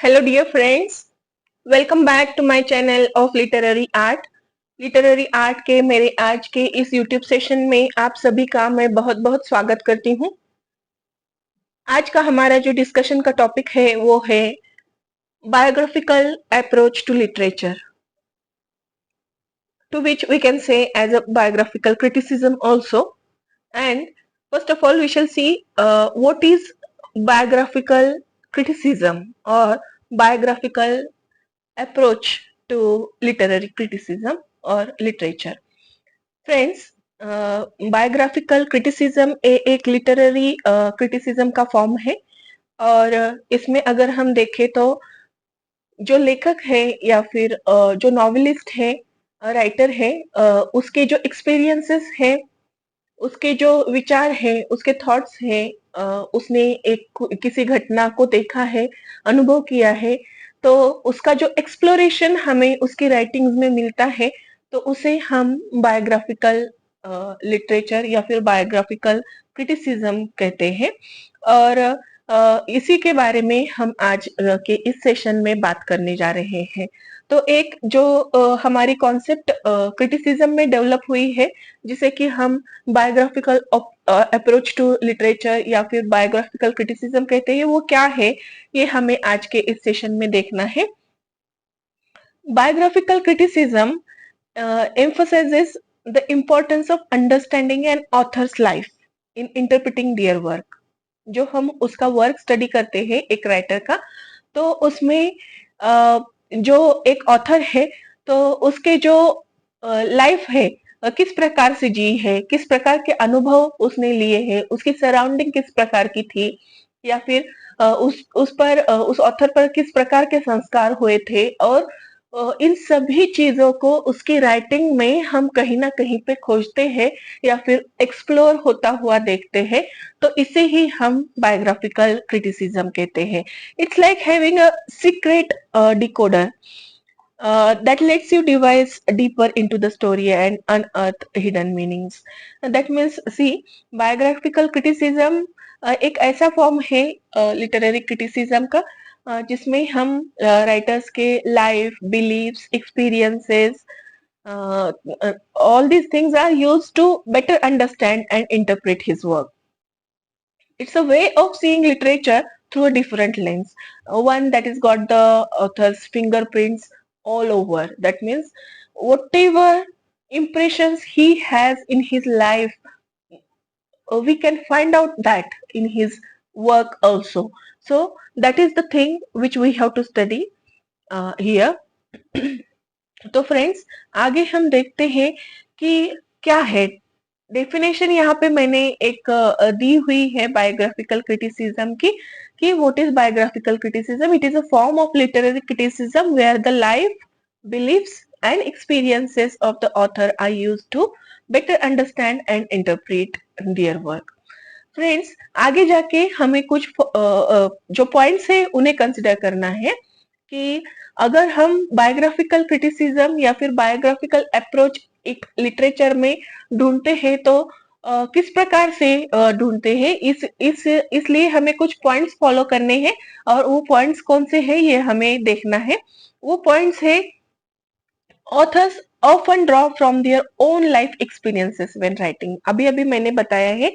Hello dear friends, welcome back to my channel of Literary Art. Literary art के मेरे आज के इस YouTube सेशन में आप सभी का मैं बहुत बहुत स्वागत करती हूँ। आज का हमारा जो डिस्कशन का टॉपिक है वो है biographical approach to literature, to which we can say as a biographical criticism also. And first of all, we shall see what is biographical criticism or biographical approach to literary criticism or literature. Friends, biographical criticism एक literary criticism का form है और इसमें अगर हम देखें तो जो लेखक है या फिर जो नॉवेलिस्ट है, राइटर है, उसके जो एक्सपीरियंसेस है, उसके जो विचार है, उसके थॉट्स है, उसने एक किसी घटना को देखा है, अनुभव किया है, तो उसका जो एक्सप्लोरेशन हमें उसकी राइटिंग्स में मिलता है, तो उसे हम बायोग्राफिकल लिटरेचर या फिर बायोग्राफिकल क्रिटिसिज्म कहते हैं। और इसी के बारे में हम आज के इस सेशन में बात करने जा रहे हैं। तो एक जो हमारी कॉन्सेप्ट क्रिटिसिज्म में डेवलप हुई है, जिसे कि हम बायोग्राफिकल अप्रोच टू लिटरेचर या फिर बायोग्राफिकल क्रिटिसिज्म कहते हैं, वो क्या है, ये हमें आज के इस सेशन में देखना है। Biographical criticism emphasizes the importance of understanding an author's life in interpreting their work. जो हम उसका वर्क स्टडी करते हैं एक राइटर का, तो उसमें जो एक ऑथर है, तो उसके जो लाइफ है, किस प्रकार से जी है, किस प्रकार के अनुभव उसने लिए हैं, उसकी सराउंडिंग किस प्रकार की थी, या फिर उस ऑथर पर किस प्रकार के संस्कार हुए थे, और इन सभी चीजों को उसकी राइटिंग में हम कहीं ना कहीं पे खोजते हैं या फिर एक्सप्लोर होता हुआ देखते हैं, तो इसे ही हम बायोग्राफिकल क्रिटिसिज्म कहते हैं। It's like having a secret decoder that lets you dive deeper into the story and unearth hidden meanings. That means, see, biographical criticism एक ऐसा फॉर्म है लिटरेरी क्रिटिसिज्म का, जिसमें हम राइटर्स के life, beliefs, experiences, all these things are used to better understand and interpret his work. It's a way of seeing literature through a different lens, one that has got the author's fingerprints all over. That means whatever impressions he has in his life, we can find out that in his work also. So that is the thing which we have to study here. तो friends, आगे हम देखते हैं कि क्या है definition. यहाँ पे मैंने एक दी हुई है बायोग्राफिकल क्रिटिसिज्म की, कि what is biographical criticism. It is a form of literary criticism where the life, beliefs and experiences of the author are used to better understand and interpret their work. Friends, आगे जाके हमें कुछ जो points है उन्हें consider करना है कि अगर हम बायोग्राफिकल क्रिटिसिज्म या फिर बायोग्राफिकल अप्रोच एक लिटरेचर में ढूंढते हैं, तो किस प्रकार से ढूंढते हैं, इसलिए हमें कुछ पॉइंट्स फॉलो करने हैं, और वो पॉइंट्स कौन से हैं ये हमें देखना है। वो पॉइंट्स है, authors often draw from their own life experiences when writing. अभी अभी मैंने बताया है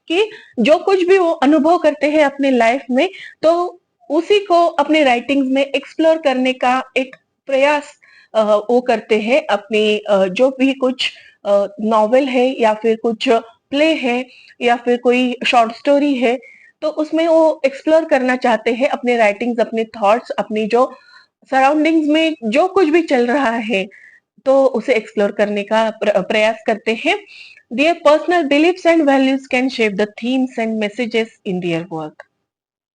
कि जो कुछ भी वो अनुभव करते हैं अपने लाइफ में, तो उसी को अपने राइटिंग्स में एक्सप्लोर करने का एक प्रयास वो करते हैं। अपनी जो भी कुछ नॉवेल है या फिर कुछ प्ले है या फिर कोई शॉर्ट स्टोरी है, तो उसमें वो एक्सप्लोर करना चाहते हैं अपने राइटिंग्स, अपने थॉट्स, अपनी जो सराउंडिंग्स में जो कुछ भी चल रहा है, तो उसे एक्सप्लोर करने का प्रयास करते हैं। Their personal beliefs and values can shape the themes and messages in their work.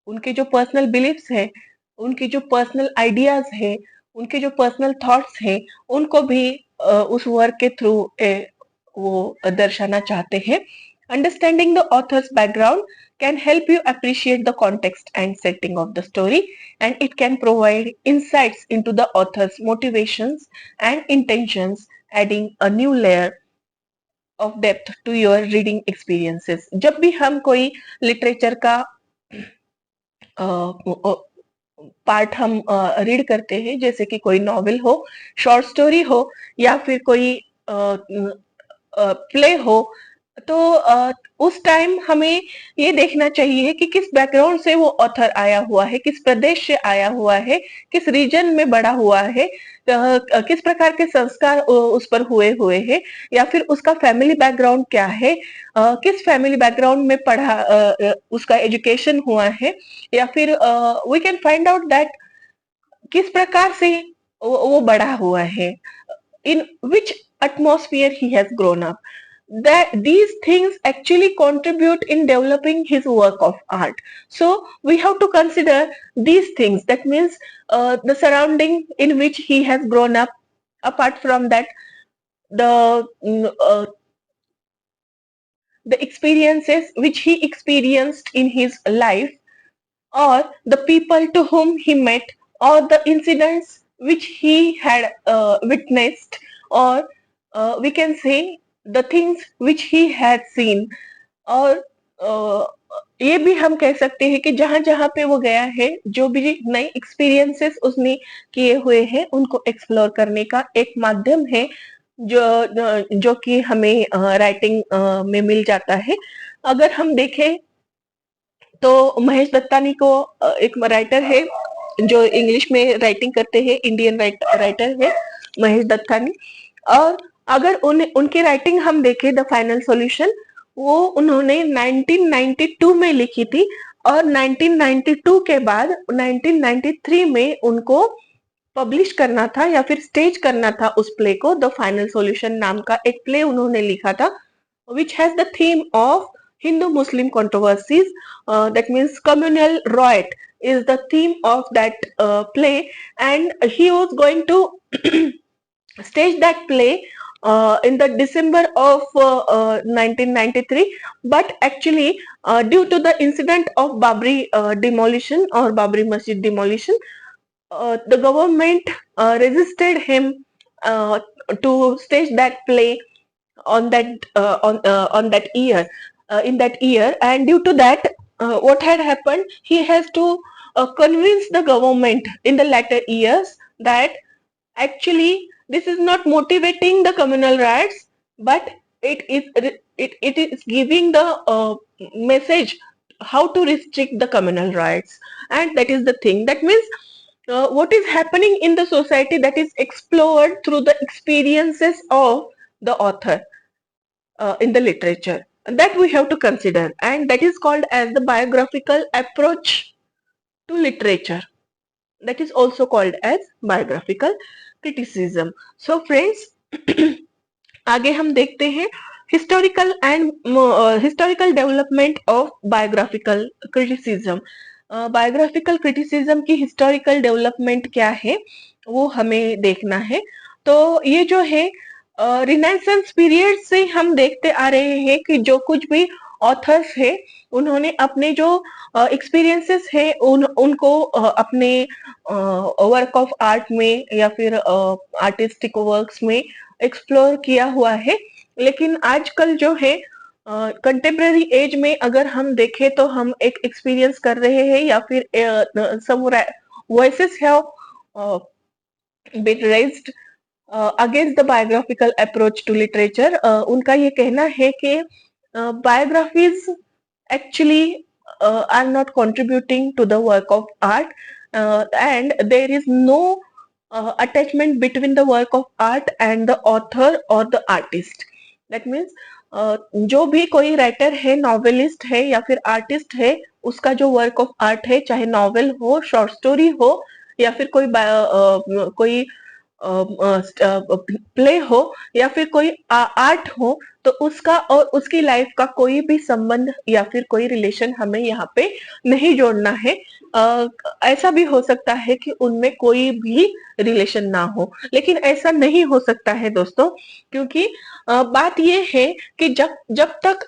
उनके जो पर्सनल बिलीफ्स है, उनके जो पर्सनल आइडियाज है, उनके जो पर्सनल थॉट्स है, उनको भी उस वर्क के थ्रू वो दर्शाना चाहते हैं। Understanding the author's background can help you appreciate the context and setting of the story, and it can provide insights into the author's motivations and intentions, adding a new layer of depth to your reading experiences. जब भी हम कोई literature का part हम read करते हैं, जैसे कि कोई नॉवेल हो, शॉर्ट स्टोरी हो, या फिर कोई प्ले हो, तो उस टाइम हमें ये देखना चाहिए कि किस बैकग्राउंड से वो ऑथर आया हुआ है, किस प्रदेश से आया हुआ है, किस रीजन में बड़ा हुआ है, किस प्रकार के संस्कार उस पर हुए हुए हैं, या फिर उसका फैमिली बैकग्राउंड क्या है, किस फैमिली बैकग्राउंड में पढ़ा, उसका एजुकेशन हुआ है, या फिर we can find out that किस प्रकार से वो बड़ा हुआ है, in which atmosphere he has grown up. That these things actually contribute in developing his work of art. So we have to consider these things. That means the surrounding in which he has grown up. Apart from that, the the experiences which he experienced in his life, or the people to whom he met, or the incidents which he had witnessed, or we can say the things which he had seen, और ये भी हम कह सकते हैं कि जहां जहां पे वो गया है, जो भी नए एक्सपीरियंसेस उसने किए हुए हैं, उनको एक्सप्लोर करने का एक माध्यम है, जो कि हमें राइटिंग में मिल जाता है। अगर हम देखें तो महेश दत्तानी को एक राइटर है जो इंग्लिश में राइटिंग करते हैं, इंडियन राइटर है महेश दत्तानी। और अगर उनकी राइटिंग हम देखें, द फाइनल सॉल्यूशन, वो उन्होंने 1992 में लिखी थी, और 1992 के बाद 1993 में उनको पब्लिश करना था या फिर स्टेज करना था उस प्ले को। द फाइनल सॉल्यूशन नाम का एक प्ले उन्होंने लिखा था, which has the theme of Hindu-Muslim controversies. That means communal riot is the theme of that play, and he was going to stage that play in the December of 1993. But actually, due to the incident of Babri demolition or Babri Masjid demolition, the government resisted him to stage that play on that year, in that year. And due to that, what had happened, he has to convince the government in the latter years that actually this is not motivating the communal rights, but it is giving the message how to restrict the communal rights. And that is the thing. That means what is happening in the society, that is explored through the experiences of the author in the literature, and that we have to consider, and that is called as the biographical approach to literature. That is also called as biographical criticism. So friends, आगे हम देखते हैं historical and historical development of biographical criticism. Biographical criticism की historical development क्या है, वो हमें देखना है। तो ये जो है रिनेसेंस पीरियड से हम देखते आ रहे हैं कि जो कुछ भी ऑथर्स है, उन्होंने अपने जो एक्सपीरियंसेस है उनको अपने वर्क ऑफ आर्ट में या फिर आर्टिस्टिक वर्क्स में एक्सप्लोर किया हुआ है। लेकिन आजकल जो है कंटेम्प्रेरी एज में अगर हम देखें तो हम एक एक्सपीरियंस कर रहे हैं, या फिर some voices have been raised against the biographical approach to literature. उनका ये कहना है कि biographies actually are not contributing to the work of art, and there is no attachment between the work of art and the author or the artist. That means जो भी कोई writer है, novelist है या फिर आर्टिस्ट है, उसका जो वर्क ऑफ आर्ट है, चाहे नॉवेल हो, शॉर्ट स्टोरी हो, या फिर कोई प्ले हो, या फिर कोई आर्ट हो, तो उसका और उसकी लाइफ का कोई भी संबंध या फिर कोई रिलेशन हमें यहाँ पे नहीं जोड़ना है। ऐसा भी हो सकता है कि उनमें कोई भी रिलेशन ना हो, लेकिन ऐसा नहीं हो सकता है दोस्तों, क्योंकि बात ये है कि जब तक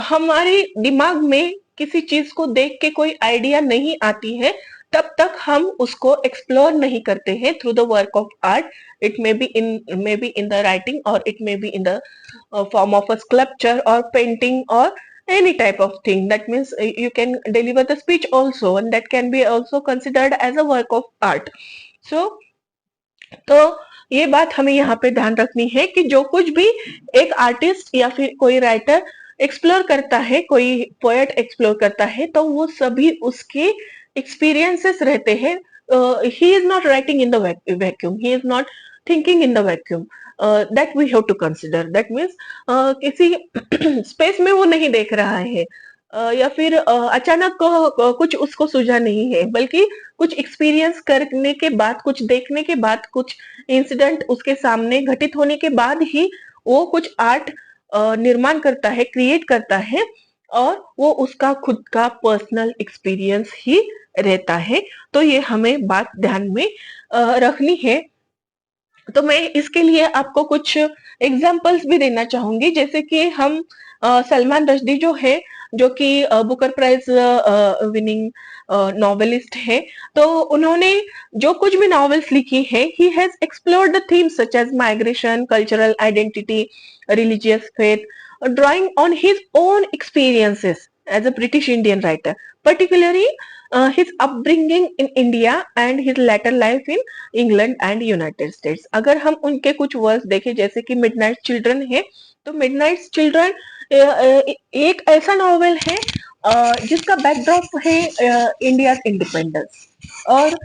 हमारे दिमाग में किसी चीज को देख के कोई आइडिया नहीं आती है, तब तक हम उसको एक्सप्लोर नहीं करते हैं through the work of art. It may be in the writing, or it may be in the form of a sculpture or painting or any type of thing. That means you can deliver the speech also, and that can be also considered as a work of art. So तो ये बात हमें यहाँ पे ध्यान रखनी है कि जो कुछ भी एक आर्टिस्ट या फिर कोई राइटर एक्सप्लोर करता है, कोई पोएट एक्सप्लोर करता है, तो वो सभी उसके एक्सपीरियंसेस रहते हैं. He is not writing in the vacuum, he is not thinking in the vacuum. That we have to consider. That means किसी स्पेस में वो नहीं देख रहा है, या फिर अचानक कुछ उसको सूझा नहीं है, बल्कि कुछ एक्सपीरियंस करने के बाद, कुछ देखने के बाद, कुछ इंसिडेंट उसके सामने घटित होने के बाद ही वो कुछ आर्ट निर्माण करता है, क्रिएट करता है, और वो उसका खुद का पर्सनल एक्सपीरियंस ही रहता है. तो ये हमें बात ध्यान में रखनी है. तो मैं इसके लिए आपको कुछ एग्जाम्पल्स भी देना चाहूंगी. जैसे कि हम सलमान रश्दी जो है, जो कि बुकर प्राइज विनिंग नॉवेलिस्ट है, तो उन्होंने जो कुछ भी नॉवेल्स लिखी है, he has explored the themes such as migration, cultural identity, religious faith, drawing on his own experiences as a British Indian writer, particularly his upbringing in India and his later life in England and United states. अगर हम उनके कुछ work देखें, जैसे कि midnight children है, तो midnight children एक ऐसा नॉवेल है जिसका बैकड्रॉप है इंडिया इंडिपेंडेंस. और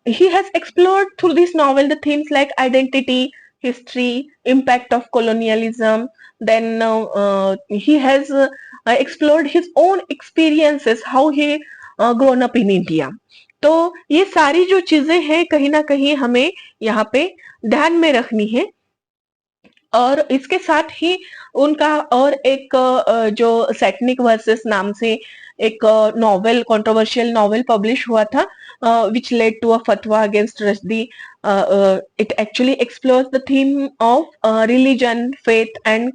he has explored through this novel the themes like identity, history, impact of colonialism. Then he has explored his own experiences, how he grown up in India. तो ये सारी जो चीजें हैं, कहीं ना कहीं हमें यहाँ पे ध्यान में रखनी है. और इसके साथ ही उनका और एक जो सैटनिक वर्सेस नाम से एक नॉवेल, कंट्रोवर्शियल नॉवेल पब्लिश हुआ था, which led to a fatwa against Rushdie. It actually explores the theme of religion, faith, and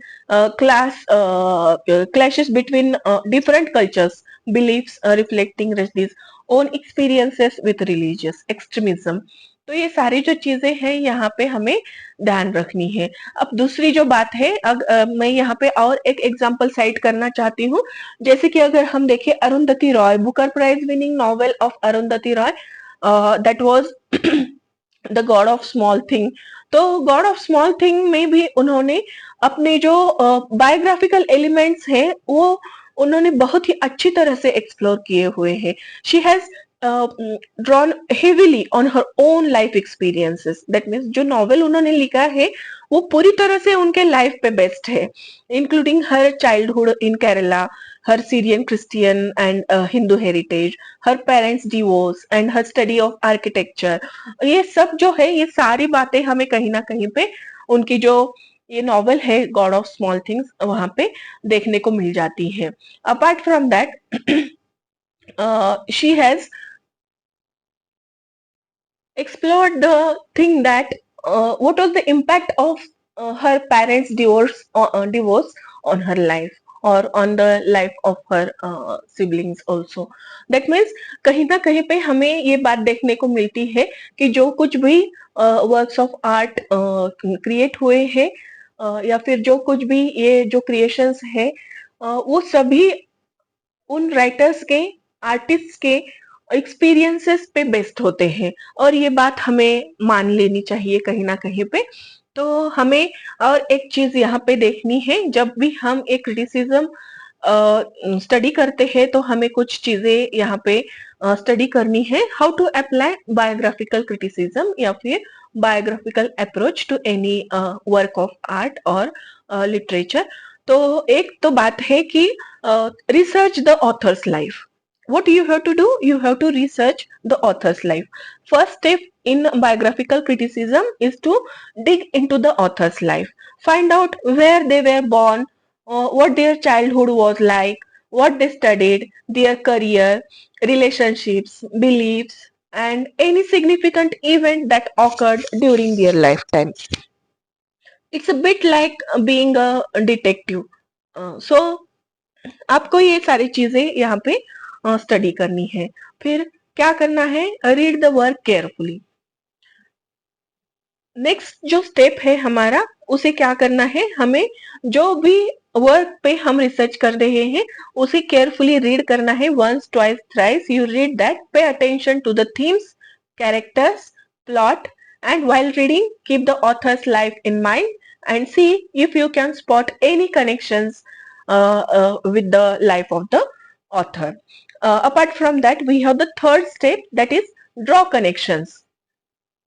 clashes between different cultures, beliefs, reflecting Rushdie's own experiences with religious extremism. तो ये सारी जो चीजें हैं यहाँ पे हमें ध्यान रखनी है. अब दूसरी जो बात है, मैं यहाँ पे और एक एग्जांपल साइट करना चाहती हूँ. जैसे कि अगर हम देखें Arundhati Roy, Booker prize winning novel of Arundhati Roy, that was the god of small thing. तो गॉड ऑफ स्मॉल थिंग में भी उन्होंने अपने जो बायोग्राफिकल एलिमेंट्स हैं, वो उन्होंने बहुत ही अच्छी तरह से एक्सप्लोर किए हुए हैं. She has drawn heavily on her own life experiences. That means जो नॉवेल उन्होंने लिखा है, वो पूरी तरह से उनके लाइफ पे बेस्ड है, including her childhood in Kerala, her Syrian Christian and Hindu heritage, her parents divorce and her study of architecture. ये सब जो है, ये सारी बातें हमें कहीं ना कहीं पे उनकी जो ये नॉवेल है गॉड ऑफ स्मॉल थिंग्स, वहां पे देखने को मिल जाती है. Apart from that, she has explored the thing that what was the impact of her parents divorce on her life or on the life of her siblings also. That means कहीं ना कहीं पे हमें ये बात देखने को मिलती है कि जो कुछ भी वर्क्स ऑफ आर्ट क्रिएट हुए हैं, या फिर जो कुछ भी ये जो क्रिएशंस है, वो सभी उन राइटर्स के, आर्टिस्ट के एक्सपीरियंसेस पे बेस्ड होते हैं. और ये बात हमें मान लेनी चाहिए कहीं ना कहीं पे. तो हमें और एक चीज यहाँ पे देखनी है, जब भी हम एक क्रिटिसिज्म स्टडी करते हैं, तो हमें कुछ चीजें यहाँ पे स्टडी करनी है. How to apply biographical criticism या फिर biographical approach to any work of art और लिटरेचर. तो एक तो बात है कि research the author's life. What you have to do? You have to research the author's life. First step in biographical criticism is to dig into the author's life. Find out where they were born, what their childhood was like, what they studied, their career, relationships, beliefs, and any significant event that occurred during their lifetime. It's a bit like being a detective. So आपको ये सारी चीजें यहाँ पे study करनी है. फिर क्या करना है? Read the work carefully. Next जो स्टेप है हमारा, उसे क्या करना है? हमें जो भी वर्क पे हम रिसर्च कर रहे हैं उसे केयरफुली रीड करना है, once twice thrice you read that, pay attention to the themes, characters, plot, and while reading keep the author's life in mind and see if you can spot any connections with the life of the author. Apart from that, we have the third step, that is draw connections.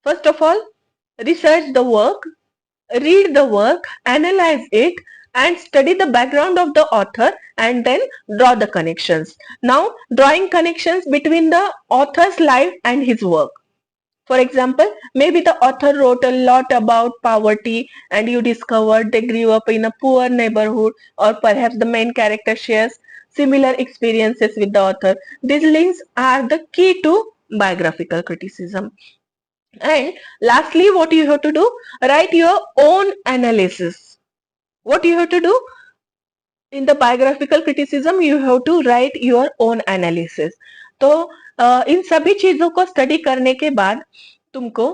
First of all, research the work, read the work, analyze it, and study the background of the author, and then draw the connections. Now, drawing connections between the author's life and his work. For example, maybe the author wrote a lot about poverty and you discovered they grew up in a poor neighborhood, or perhaps the main character shares similar experiences with the author. These links are the key to biographical criticism. And lastly, what you have to do, write your own analysis. What you have to do in the biographical criticism, you have to write your own analysis. तो इन सभी चीजों को study करने के बाद तुमको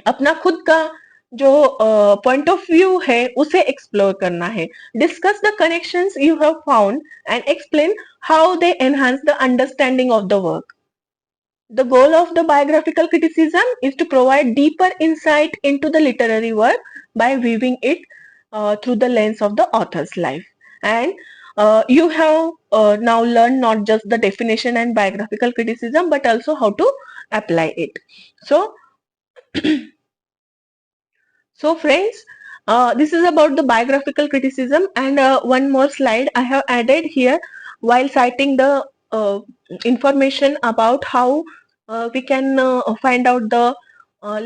अपना खुद का जो पॉइंट ऑफ व्यू है उसे एक्सप्लोर करना है. Discuss the connections you have found and explain how they enhance the understanding of the work. The goal of the biographical criticism is to provide deeper insight into the literary work by viewing it through the lens of the author's life. And you have now learned not just the definition and biographical criticism, but also how to apply it. So, so friends, this is about the biographical criticism, and one more slide I have added here while citing the information about how we can find out the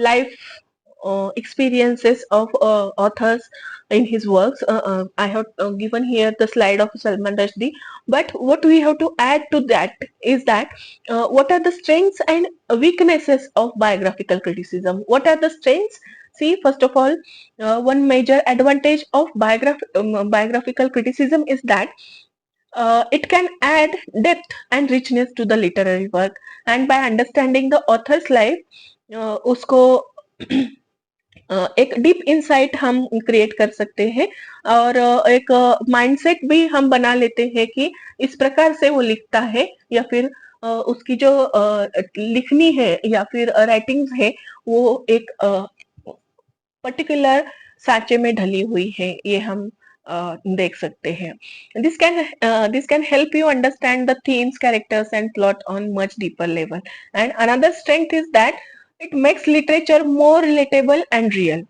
life experiences of authors in his works. I have given here the slide of Salman Rushdie, but what we have to add to that is that what are the strengths and weaknesses of biographical criticism? What are the strengths? See, first of all, one major advantage of biographical criticism is that it can add depth and richness to the literary work, and by understanding the author's life, उसको एक deep insight हम create कर सकते हैं, और एक mindset भी हम बना लेते हैं कि इस प्रकार से वो लिखता है, या फिर उसकी जो लिखनी है या फिर राइटिंग्स है वो एक पर्टिकुलर सांचे में ढली हुई है, ये हम देख सकते हैं. This can help you understand the themes, characters and plot on much deeper level. And another strength is that it makes literature more relatable and real.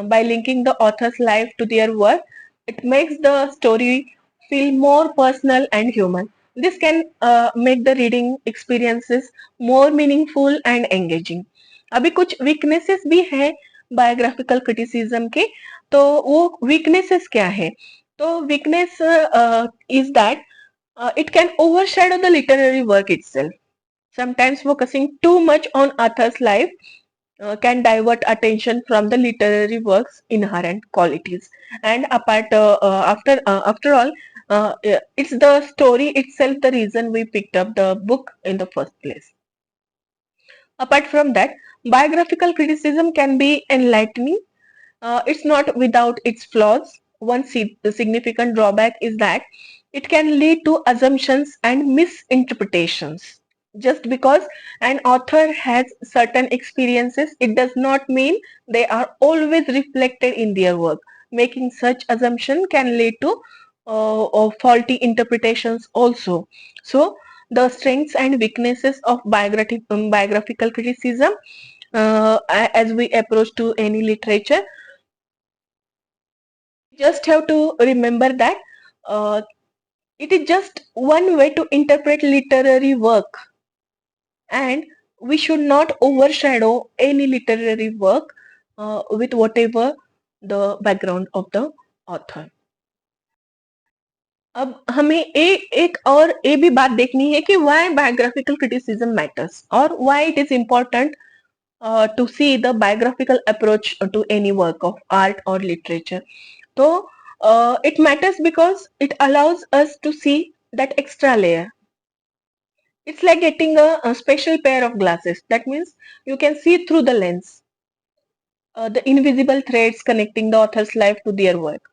By linking the author's life to their work, it makes the story feel more personal and human. This can make the reading experiences more meaningful and engaging. अभी कुछ weaknesses भी हैं biographical criticism के, तो वो weaknesses क्या है? तो weakness is that it can overshadow the literary work itself. Sometimes focusing too much on author's life can divert attention from the literary work's inherent qualities. And after all, it's the story itself the reason we picked up the book in the first place. Apart from that, biographical criticism can be enlightening. It's not without its flaws. One significant drawback is that it can lead to assumptions and misinterpretations. Just because an author has certain experiences, it does not mean they are always reflected in their work. Making such assumption can lead to faulty interpretations also. So, the strengths and weaknesses of biographical criticism as we approach to any literature, just have to remember that it is just one way to interpret literary work, and we should not overshadow any literary work with whatever the background of the author. अब हमें एक और ये भी बात देखनी है कि why biographical criticism matters, और why it is important to see the biographical approach to any work of art or literature. So it matters because it allows us to see that extra layer. It's like getting a special pair of glasses. That means you can see through the lens, the invisible threads connecting the author's life to their work.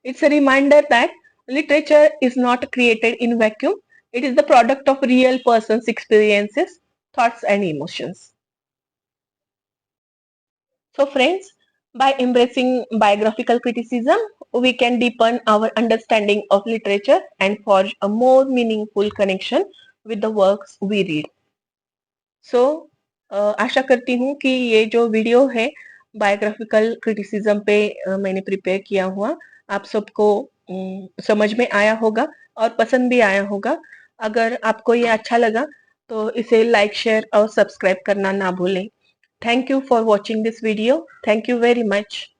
It's a reminder that literature is not created in vacuum. It is the product of real person's experiences, thoughts, and emotions. So, friends, by embracing biographical criticism, we can deepen our understanding of literature and forge a more meaningful connection with the works we read. सो आशा करती हूँ कि ये जो video है biographical criticism पे मैंने prepare किया हुआ आप सबको समझ में आया होगा और पसंद भी आया होगा। अगर आपको ये अच्छा लगा तो इसे लाइक शेयर और सब्सक्राइब करना ना भूलें। Thank you for watching this video. Thank you very much.